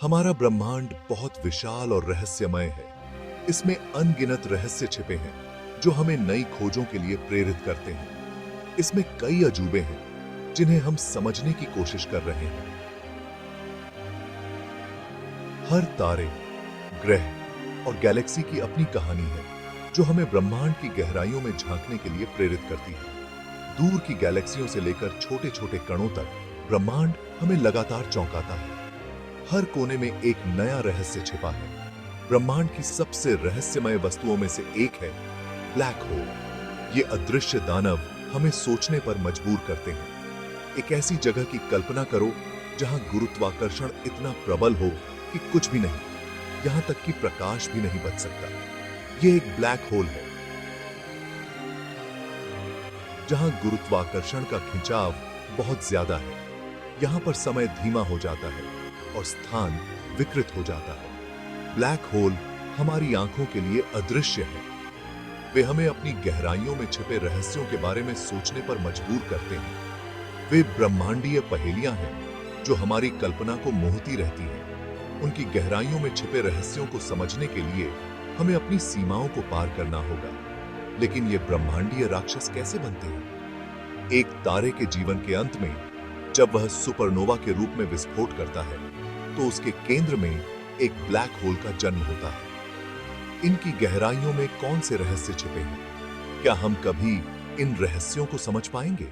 हमारा ब्रह्मांड बहुत विशाल और रहस्यमय है। इसमें अनगिनत रहस्य छिपे हैं जो हमें नई खोजों के लिए प्रेरित करते हैं। इसमें कई अजूबे हैं जिन्हें हम समझने की कोशिश कर रहे हैं। हर तारे, ग्रह और गैलेक्सी की अपनी कहानी है जो हमें ब्रह्मांड की गहराइयों में झांकने के लिए प्रेरित करती है। दूर की गैलेक्सियों से लेकर छोटे छोटे कणों तक ब्रह्मांड हमें लगातार चौंकाता है। हर कोने में एक नया रहस्य छिपा है। ब्रह्मांड की सबसे रहस्यमय वस्तुओं में से एक है ब्लैक होल। ये अदृश्य दानव हमें सोचने पर मजबूर करते हैं। एक ऐसी जगह की कल्पना करो जहां गुरुत्वाकर्षण इतना प्रबल हो कि कुछ भी नहीं, यहां तक कि प्रकाश भी नहीं बच सकता। यह एक ब्लैक होल है जहां गुरुत्वाकर्षण का खिंचाव बहुत ज्यादा है। यहां पर समय धीमा हो जाता है और स्थान विकृत हो जाता है। ब्लैक होल हमारी आंखों के लिए अदृश्य है। वे हमें अपनी गहराइयों में छिपे रहस्यों के बारे में सोचने पर मजबूर करते हैं। वे ब्रह्मांडीय पहेलियां हैं जो हमारी कल्पना को मोहती रहती हैं। उनकी गहराइयों में छिपे रहस्यों को समझने के लिए हमें अपनी सीमाओं को पार करना होगा। लेकिन ये ब्रह्मांडीय राक्षस कैसे बनते हैं? एक तारे के जीवन के अंत में जब वह सुपरनोवा के रूप में विस्फोट करता है तो उसके केंद्र में एक ब्लैक होल का जन्म होता है। इनकी गहराइयों में कौन से रहस्य छिपे हैं? क्या हम कभी इन रहस्यों को समझ पाएंगे?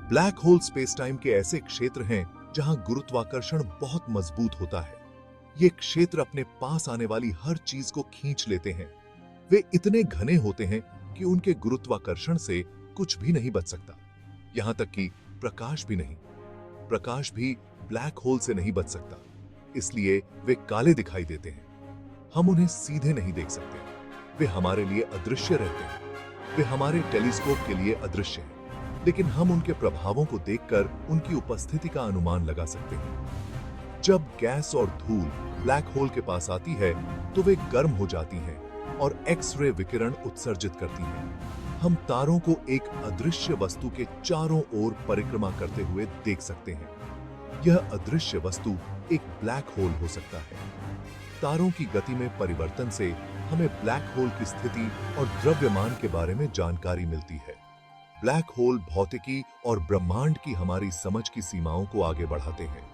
ब्लैक होल स्पेस टाइम के ऐसे क्षेत्र हैं जहां गुरुत्वाकर्षण बहुत मजबूत होता है। ये क्षेत्र अपने पास आने वाली हर चीज को खींच लेते हैं। वे इतने घने होते हैं कि उनके गुरुत्वाकर्षण से कुछ भी नहीं बच सकता। यहां तक कि प्रकाश भी नहीं। प्रकाश भी ब्लैक होल से नहीं बच सकता। इसलिए वे काले दिखाई देते हैं। हम उन्हें सीधे नहीं देख सकते। वे हमारे लिए अदृश्य रहते हैं। वे हमारे टेलीस्कोप के लिए अदृश्य हैं, लेकिन हम उनके प्रभावों को देखकर उनकी उपस्थिति का अनुमान लगा सकते हैं। जब गैस और धूल ब्लैक होल के पास आती है तो वे गर्म हो जाती हैं और एक्स-रे विकिरण उत्सर्जित करती हैं। हम तारों को एक अदृश्य वस्तु के चारों ओर परिक्रमा करते हुए देख सकते हैं। यह अदृश्य वस्तु एक ब्लैक होल हो सकता है। तारों की गति में परिवर्तन से हमें ब्लैक होल की स्थिति और द्रव्यमान के बारे में जानकारी मिलती है। ब्लैक होल भौतिकी और ब्रह्मांड की हमारी समझ की सीमाओं को आगे बढ़ाते हैं।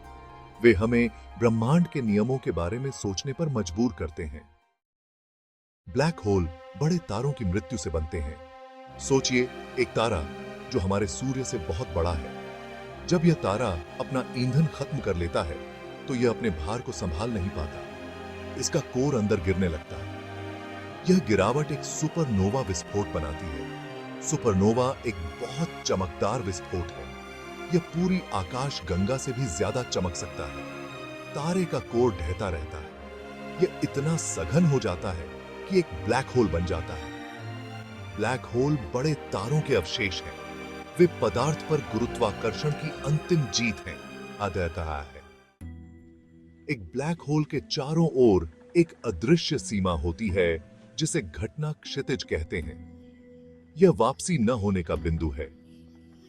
वे हमें ब्रह्मांड के नियमों के बारे में सोचने पर मजबूर करते हैं। ब्लैक होल बड़े तारों की मृत्यु से बनते हैं। सोचिए, एक तारा जो हमारे सूर्य से बहुत बड़ा है। जब यह तारा अपना ईंधन खत्म कर लेता है तो यह अपने भार को संभाल नहीं पाता। इसका कोर अंदर गिरने लगता है। यह गिरावट एक सुपरनोवा विस्फोट बनाती है। सुपरनोवा एक बहुत चमकदार विस्फोट है। यह पूरी आकाश गंगा से भी ज्यादा चमक सकता है। तारे का कोर ढहता रहता है। यह इतना सघन हो जाता है कि एक ब्लैक होल बन जाता है। ब्लैक होल बड़े तारों के अवशेष हैं। वे पदार्थ पर गुरुत्वाकर्षण की अंतिम जीत हैं। कहा है एक ब्लैक होल के चारों ओर एक अदृश्य सीमा होती है जिसे घटना क्षितिज कहते हैं। यह वापसी न होने का बिंदु है।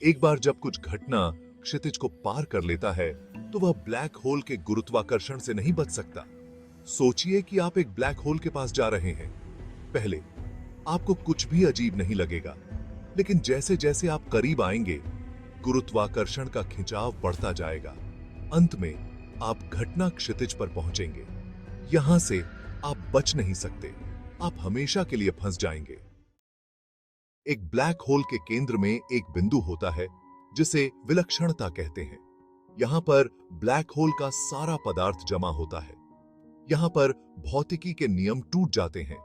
एक बार जब कुछ घटना क्षितिज को पार कर लेता है तो वह ब्लैक होल के गुरुत्वाकर्षण से नहीं बच सकता। सोचिए कि आप एक ब्लैक होल के पास जा रहे हैं। पहले आपको कुछ भी अजीब नहीं लगेगा, लेकिन जैसे जैसे आप करीब आएंगे गुरुत्वाकर्षण का खिंचाव बढ़ता जाएगा। अंत में आप घटना क्षितिज पर पहुंचेंगे। यहां से आप बच नहीं सकते। आप हमेशा के लिए फंस जाएंगे। एक ब्लैक होल के केंद्र में एक बिंदु होता है जिसे विलक्षणता कहते हैं। यहां पर ब्लैक होल का सारा पदार्थ जमा होता है। यहां पर भौतिकी के नियम टूट जाते हैं।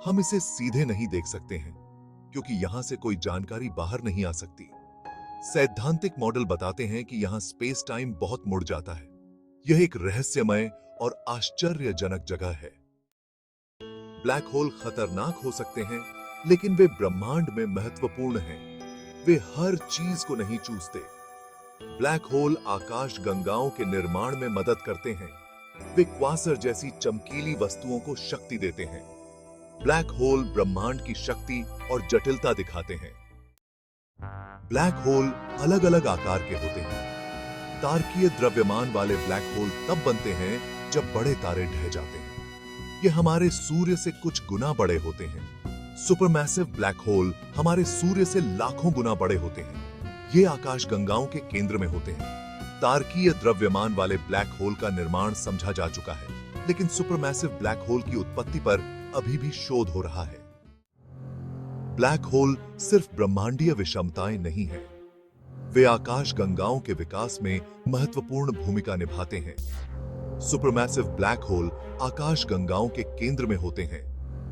हम इसे सीधे नहीं देख सकते हैं क्योंकि यहां से कोई जानकारी बाहर नहीं आ सकती। सैद्धांतिक मॉडल बताते हैं कि यहां स्पेस टाइम बहुत मुड़ जाता है। यह एक रहस्यमय और आश्चर्यजनक जगह है। ब्लैक होल खतरनाक हो सकते हैं, लेकिन वे ब्रह्मांड में महत्वपूर्ण हैं। वे हर चीज को नहीं चूसते। ब्लैक होल आकाश गंगाओं के निर्माण में मदद करते हैं। वे क्वासर जैसी चमकीली वस्तुओं को शक्ति देते हैं। ब्लैक होल ब्रह्मांड की शक्ति और जटिलता दिखाते हैं। ब्लैक होल अलग अलग आकार के होते हैं। तारकीय द्रव्यमान वाले ब्लैक होल तब बनते हैं जब बड़े तारे ढह जाते हैं। ये हमारे सूर्य से कुछ गुना बड़े होते हैं। सुपरमैसिव ब्लैक होल हमारे सूर्य से लाखों गुना बड़े होते हैं। ये आकाशगंगाओं के केंद्र में होते हैं। तारकीय द्रव्यमान वाले ब्लैक होल का निर्माण समझा जा चुका है, लेकिन सुपरमैसिव ब्लैक होल की उत्पत्ति पर अभी भी शोध हो रहा है। ब्लैक होल सिर्फ ब्रह्मांडीय विषमताएं नहीं हैं, वे आकाशगंगाओं के विकास में महत्वपूर्ण भूमिका निभाते हैं। सुपरमैसिव ब्लैक होल आकाशगंगाओं के केंद्र में होते हैं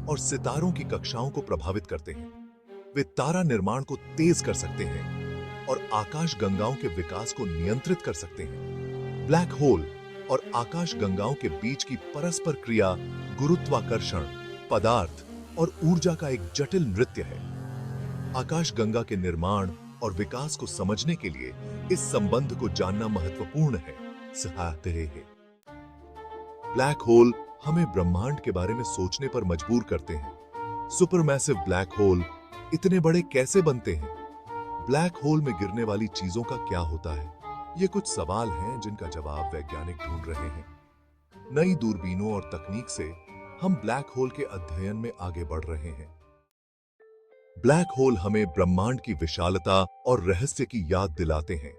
और सितारों की कक्षाओं को प्रभावित करते हैं। वे तारा निर्माण को तेज कर सकते हैं और आकाशगंगाओं के विकास को नियंत्रित कर सकते हैं। ब्लैक होल और आकाशगंगाओं के बीच की परस्पर क्रिया गुरुत्वाकर्षण, पदार्थ और ऊर्जा का एक जटिल नृत्य है। आकाशगंगा के निर्माण और विकास को समझने के लिए इस संबंध को जानना महत्वपूर्ण है। ब्लैक होल हमें ब्रह्मांड के बारे में सोचने पर मजबूर करते हैं। सुपरमैसिव ब्लैक होल इतने बड़े कैसे बनते हैं? ब्लैक होल में गिरने वाली चीजों का क्या होता है? ये कुछ सवाल हैं जिनका जवाब वैज्ञानिक ढूंढ रहे हैं। नई दूरबीनों और तकनीक से हम ब्लैक होल के अध्ययन में आगे बढ़ रहे हैं। ब्लैक होल हमें ब्रह्मांड की विशालता और रहस्य की याद दिलाते हैं।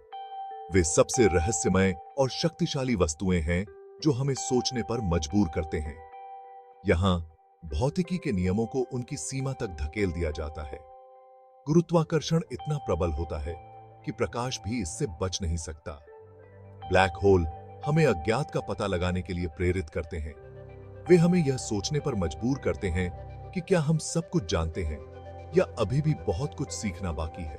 वे सबसे रहस्यमय और शक्तिशाली वस्तुएं हैं जो हमें सोचने पर मजबूर करते हैं। यहां भौतिकी के नियमों को उनकी सीमा तक धकेल दिया जाता है। गुरुत्वाकर्षण इतना प्रबल होता है कि प्रकाश भी इससे बच नहीं सकता। ब्लैक होल हमें अज्ञात का पता लगाने के लिए प्रेरित करते हैं। वे हमें यह सोचने पर मजबूर करते हैं कि क्या हम सब कुछ जानते हैं या अभी भी बहुत कुछ सीखना बाकी है।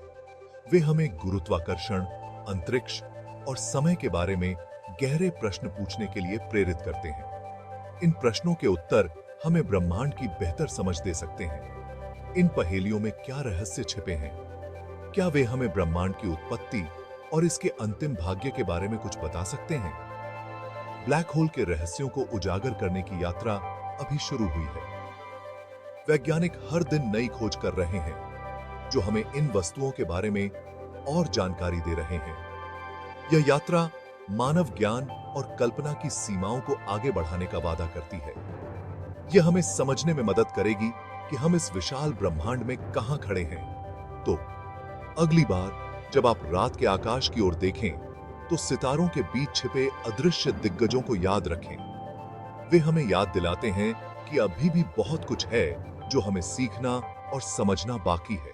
वे हमें गुरुत्वाकर्षण, अंतरिक्ष और समय के बारे में गहरे प्रश्न पूछने के लिए प्रेरित करते हैं। इन प्रश्नों के उत्तर हमें ब्रह्मांड की बेहतर समझ दे सकते हैं। इन पहेलियों में क्या रहस्य छिपे हैं? क्या वे हमें ब्रह्मांड की उत्पत्ति और इसके अंतिम भाग्य के बारे में कुछ बता सकते हैं? ब्लैक होल के रहस्यों को उजागर करने की यात्रा अभी शुरू हुई है। वैज्ञानिक हर दिन नई खोज कर रहे हैं जो हमें इन वस्तुओं के बारे में और जानकारी दे रहे हैं। यह यात्रा मानव ज्ञान और कल्पना की सीमाओं को आगे बढ़ाने का वादा करती है। यह हमें समझने में मदद करेगी कि हम इस विशाल ब्रह्मांड में कहां खड़े हैं। तो अगली बार जब आप रात के आकाश की ओर देखें तो सितारों के बीच छिपे अदृश्य दिग्गजों को याद रखें। वे हमें याद दिलाते हैं कि अभी भी बहुत कुछ है जो हमें सीखना और समझना बाकी है।